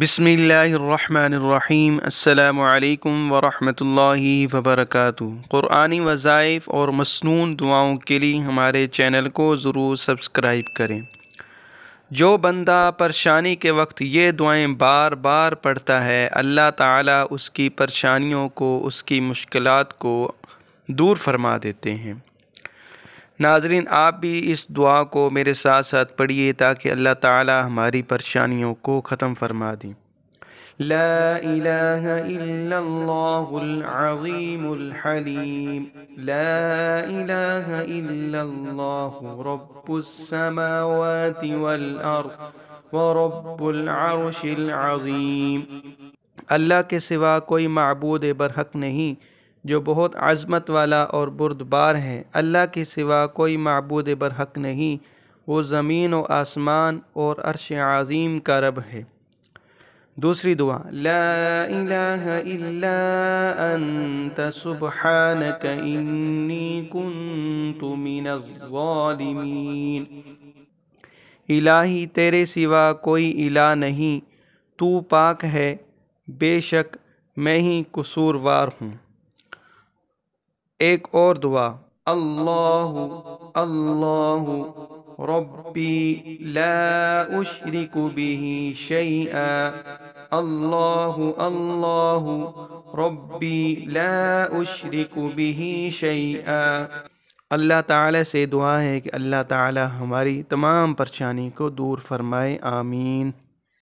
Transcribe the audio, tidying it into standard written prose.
بسم اللہ الرحمن الرحیم۔ السلام علیکم ورحمۃ اللہ وبرکاتہ۔ قرآنی وظائف اور مسنون دعاؤں کے لیے ہمارے چینل کو ضرور سبسکرائب کریں۔ جو بندہ پریشانی کے وقت یہ دعائیں بار بار پڑھتا ہے، اللہ تعالیٰ اس کی پریشانیوں کو، اس کی مشکلات کو دور فرما دیتے ہیں۔ ناظرین، آپ بھی اس دعا کو میرے ساتھ ساتھ پڑھیے تاکہ اللہ تعالیٰ ہماری پریشانیوں کو ختم فرما دیں۔ لا الہ الا اللہ العظیم الحلیم، لا الہ الا اللہ رب السماوات والارض ورب العرش العظیم۔ اللہ کے سوا کوئی معبود برحق نہیں جو بہت عظمت والا اور بردبار ہے۔ اللہ کے سوا کوئی معبود برحق نہیں، وہ زمین و آسمان اور عرش عظیم کا رب ہے۔ دوسری دعا، لا الہ الا انت سبحانک انی کنت من الظالمین۔ الہی تیرے سوا کوئی الہ نہیں، تو پاک ہے، بے شک میں ہی قصوروار ہوں۔ ایک اور دعا، اللہ اللہ ربی لا اشرک به شیئا، اللہ اللہ ربی لا اشرک به شیئا۔ اللہ تعالیٰ سے دعا ہے کہ اللہ تعالیٰ ہماری تمام پریشانی کو دور فرمائے، آمین۔